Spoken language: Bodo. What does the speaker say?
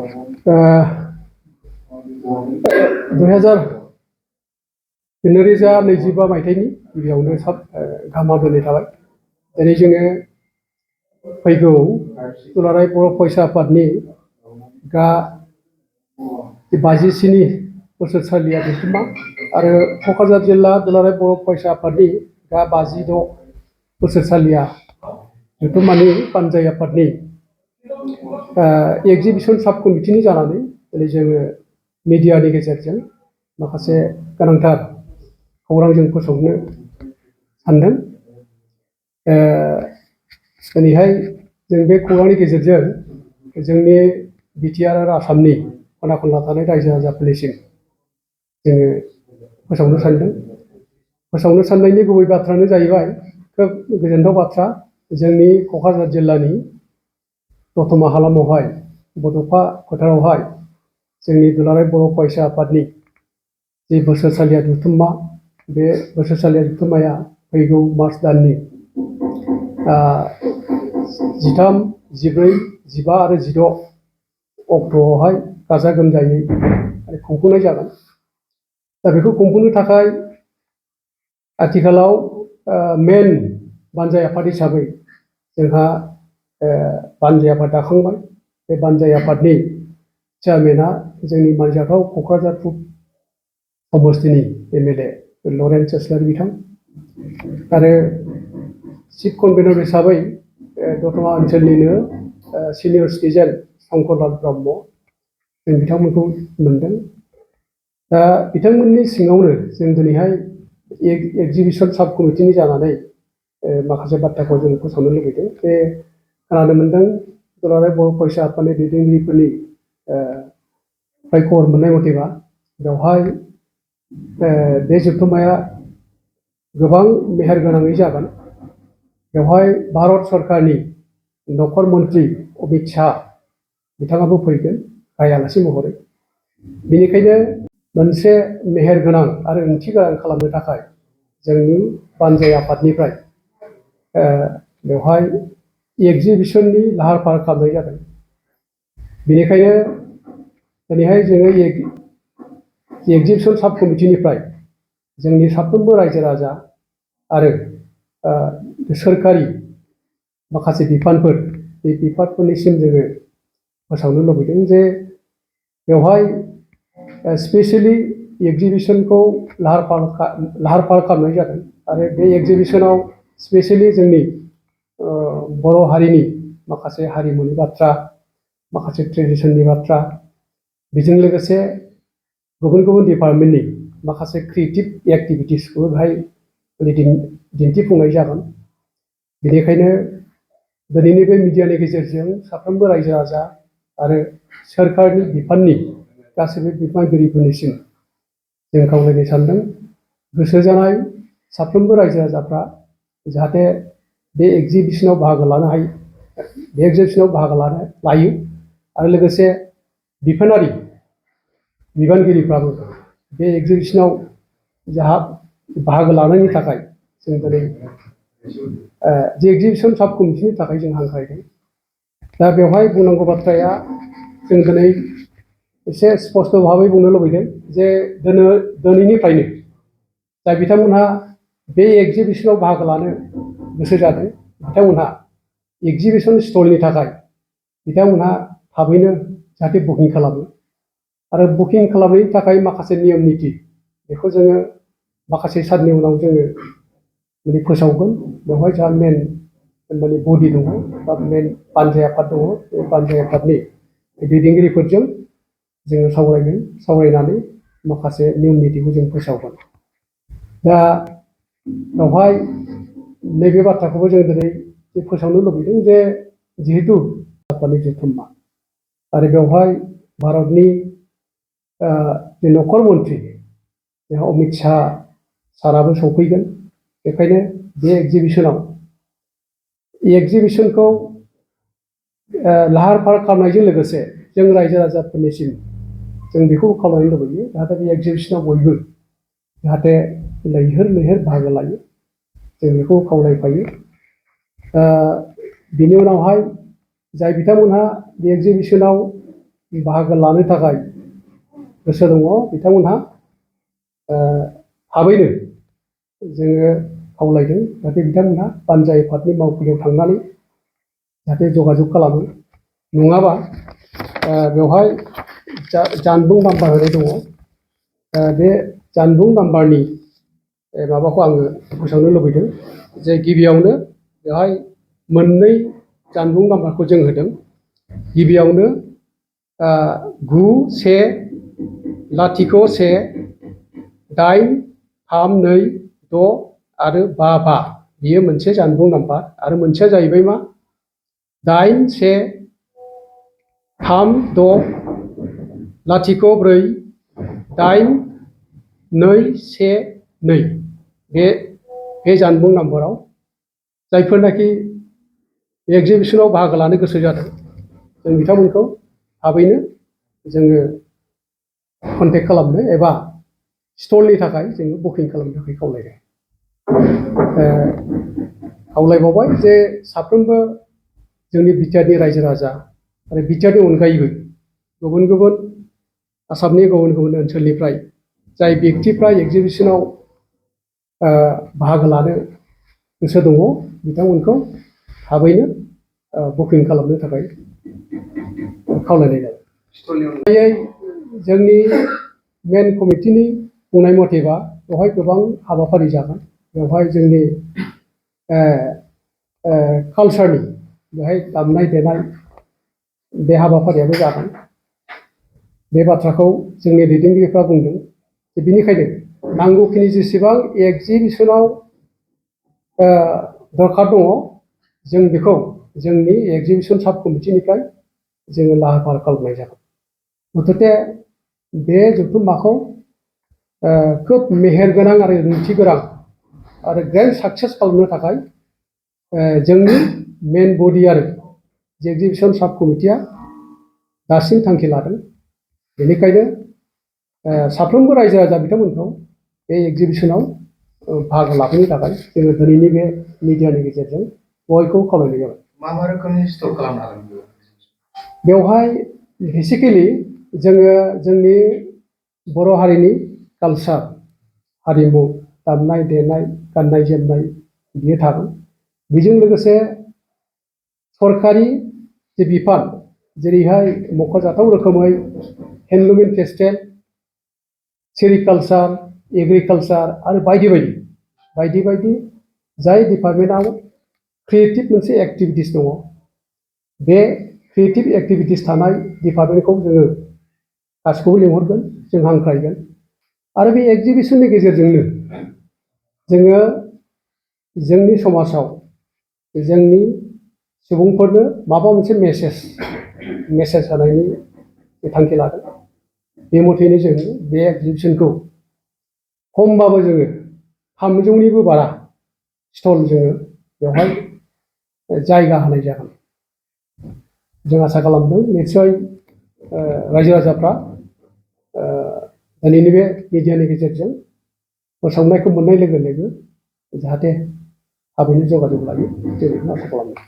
2025 मायथाइनि गिबियावनो गाहाम हामलायनाय थाबाय। दिनै जोङो फैगौ दुलाराय बर' फरायसा आफादनि गा 57 बोसोरसालिया जथुम्मा आरो क'क्राझार जिल्ला दुलाराय बर' फरायसा आफादनि गा 56 बोसोरसालिया जथुम्मानि पानजाय आफादनि एग्जिबिसन साब कमिटिनि जानानै दिनै जोङो मिडियानि गेजेरजों माखासे गोनांथार खौरां जों फोसावनो सानदों। दिनैहाय जों बे खौरांनि गेजेरजों जोंनि बिटिआर आरो आसामनि खना खनला थानाय रायजो राजाफोरनिसिम जोङो फोसावनो सानदों। फोसावनो साननायनि गुबै बाथ्रायानो जाहैबाय खोब गोजोनथाव बाथ्रा, जोंनि क'क्राझार जिल्लानि दतमा हालामावहाय बड'फा फोथारावहाय जोंनि दुलाराय बर' फरायसा आफादनि जि बोसोरसालिया जथुम्मा, बे बोसोरसालिया जथुम्माया फैगौ मार्च दाननि 13, 14, 15 आरो 16 अक्ट'आवहाय गाजा गोमजायै खुंफुंनाय जागोन। दा बेखौ खुंफुंनो थाखाय आथिखालाव मेन बानजाय आफाद हिसाबै जोंहा बानजाय आफाद दाखांबाय। बे बानजाय आफादनि चेयारमेना जोंनि मानजाथाव क'क्राझार पुब समस्तिनि एमएलए लरेन्स इस्लारि बिथां आरो चिफ कनभेनर हिसाबै दतमा ओनसोलनिनो सिनियर सिटिजेन शंकरलाल ब्रह्म, जों बिथांमोनखौ मोनदों। दा बिथांमोननि सिङावनो जों दिनैहाय एग्जिबिसन साब कमिटिनि जानानै माखासे बाथ्राखौ जों फोसावनो लुबैदों। बे खोनानो मोनदों दुलाराय बर' फरायसा आफादनि दैदेनगिरिफोरनि खबर मोननाय मथेबा बेवहाय बे जथुम्माया गोबां मेहेरगोनाङै जागोन। बेवहाय भारत सरकारनि नखर मन्त्रि अमित शाह बिथाङाबो फैगोन गाहाय आलासि महरै। बेनिखायनो मोनसे मेहेरगोनां आरो ओंथि गोनां खालामनो थाखाय जोंनि बानजाय आफादनिफ्राय बेवहाय एग्जिबिसननि लाहार फाहार खालामनाय जादों। बेनिखायनो दिनैहाय जोङो एग्जिबिसन साब कमिटिनिफ्राय जोंनि साफ्रोमबो रायजो राजा आरो सोरखारि माखासे बिफानफोर, बे बिफानफोरनिसिम जोङो फोसावनो लुबैदों जे बेवहाय स्पेसियेलि एग्जिबिसनखौ लाहार फाहार खालामनाय जादों आरो बे एग्जिबिसनाव स्पेसियेलि जोंनि बर' हारिनि माखासे हारिमुनि बाथ्रा, माखासे ट्रेडिसननि बाथ्रा, बेजों लोगोसे गुबुन गुबुन डिपार्टमेन्टनि माखासे क्रिएटिभ एक्टिभिटिसखौ बेहाय दिन्थिफुंनाय जागोन। बेनिखायनो दिनैनि बे मिडियानि गेजेरजों साफ्रोमबो रायजो राजा आरो सोरखारनि बिफाननि गासैबो बिबानगिरिफोरनिसिम जों खावलायनो सानदों, गोसो जानाय साफ्रोमबो रायजो राजाफ्रा जाहाथे बे एग्जिबिसनाव बाहागो लानो हायो, बे एग्जिबिसनाव बाहागो लायो आरो लोगोसे बिफानारि बिबानगिरिफ्राबो बे एग्जिबिसनाव बाहागो लानायनि थाखाय जों दिनै जे एग्जिबिसन साब कमिटिनि थाखाय जों हांख्रायदों। दा बेवहाय बुंनांगौ बाथ्राया जों दिनै एसे स्पष्ट भाबै बुंनो लुबैदों जे दिनैनिफ्रायनो जाय बिथांमोनहा बे एग्जिबिसनाव बाहागो लानो गोसो जादों, बिथांमोनहा एग्जिबिसन स्टलनि थाखाय बिथांमोनहा थाबैनो जाहाथे बुकिं खालामो आरो बुकिं खालामनायनि थाखाय माखासे नियम निति, बेखौ जोङो माखासे साननि उनाव जोङो फोसावगोन। बेवहाय जोंहा मेन बडि दङ बा मेन बानजाय आफाद दङ। बे बानजाय आफादनि दैदेनगिरिफोरजों जोङो सावरायनानै माखासे नियम नितिखौ जों फोसावगोन। दा बेवहाय नैबे बाथ्राखौबो जों दिनै फोसावनो लुबैदों जे जिहेतु आफादनि जथुम्मा आरो बेवहाय भारतनि नखर मन्त्रि जोंहा अमित शाह साराबो सफैगोन। बेखायनो बे एग्जिबिसनखौ लाहार फाहार खालामनायजों लोगोसे जों रायजो राजाफोरनिसिम जों बेखौ खावलायनो लुबैयो जाहाथे बे एग्जिबिसनाव बयबो जाहाथे लैहोर लैहोर बाहागो लायो, जों बेखौ खावलायफायो। बिनि उनावहाय जाय बिथांमोनहा बे एग्जिबिसनाव बाहागो लानो थाखाय गोसो दङ बिथांमोनहा थाबैनो जोङो खावलायदों जाहाथे बिथांमोनहा पान्जाय आफादनि मावखुलियाव थांनानै जाहाथे जगाजग खालामो। नङाबा बेवहाय जानबुं नाम्बार होनाय दङ। बे जानबुं नाम्बारनि माबाखौ आङो फोसावनो लुबैदों जे गिबियावनो बेवहाय मोननै जानबुं नाम्बारखौ जों होदों। गिबियावनो 910832 आरो 55 बियो मोनसे जानबुं नाम्बार आरो मोनसेया जाहैबाय मा 8136048212 बे जानबुं नाम्बाराव जायफोरनाखि एग्जिबिसनाव बाहागो लानो गोसो जादों जों बिथांमोनखौ थाबैनो जोङो कन्टेक्ट खालामनो एबा स्टलनि थाखाय जोङो बुकिं खालामनो थाखाय खावलायदों। खावलायबावबाय जे साफ्रोमबो जोंनि बिटिआरनि रायजो राजा आरो बिटिआरनि अनगायैबो गुबुन गुबुन आसामनि गुबुन गुबुन ओनसोलनिफ्राय जाय बेक्तिफ्रा एग्जिबिसनाव बाहागो लानो गोसो दङ बिथांमोनखौ थाबैनो बुकिं खालामनो थाखाय खावलायनाय जाबाय। जोंनि मेन कमिटिनि बुंनाय मथेबा बेवहाय गोबां हाबाफारि जागोन। बेवहाय जोंनि कालचारनि बेहाय दामनाय देनाय बे हाबाफारियाबो जागोन। बे बाथ्राखौ जोंनि दैदेनगिरिफ्रा बुंदों। बेनिखायनो नांगौखिनि जेसेबां एग्जिबिसनाव दरखार दङ जों बेखौ जोंनि एग्जिबिसन साब कमिटिनिफ्राय जोङो लाहार फाहार खालामनाय जागोन। मुथते बे जथुम्माखौ खोब मेहेरगोनां आरो ओंथि गोनां आरो ग्रेन्ड साक्सेस खालामनो थाखाय जोंनि मेन बडि आरो एग्जिबिसन साब कमिटिया दासिम थांखि लादों। बेनिखायनो साफ्रोमबो रायजो राजा बिथांमोनखौ बे एग्जिबिसनाव बाहागो लाफैनो थाखाय जोङो दिनैनि बे मिडियानि गेजेरजों बयखौबो खावलायनाय जाबाय। मा रोखोमनि स्टल खालामनो हागोन बेवहाय बेसिकेलि जोङो जोंनि बर' हारिनि कालचार हारिमु दामनाय देनाय गाननाय जोमनाय बियो थागोन। बेजों लोगोसे सरकारि जे बिफान जेरैहाय मख'जाथाव रोखोमै हेन्दलुम एन्ड टेक्सटाइल सेरिकालचार एग्रिकालचार आरो बायदि बायदि जाय डिपार्टमेन्टआव क्रिएटिभ मोनसे एक्टिभिटिस दङ बे क्रिएटिभ एक्टिभिटिस थानाय डिपार्टमेन्टखौ जोङो गासिखौबो लिंहरगोन जों हांख्रायगोन। आरो बे एग्जिबिसननि गेजेरजोंनो जोङो जोंनि समाजाव जोंनि सुबुंफोरनो माबा मोनसे मेसेज होनायनि थांखि लादों। बे मथेनो जोङो बे एग्जिबिसनखौ खमबाबो जोङो 300निबो बारा स्टल जोङो बेवहाय जायगा होनाय जागोन। जों आसा खालामदों निस्सय रायजो राजाफ्रा दिनैनि बे मिडियानि गेजेरजों फोसावनायखौ मोननाय लोगो लोगो जाहाथे थाबैनो जगाजग लायो जों बेखौनो आसा खालामदों।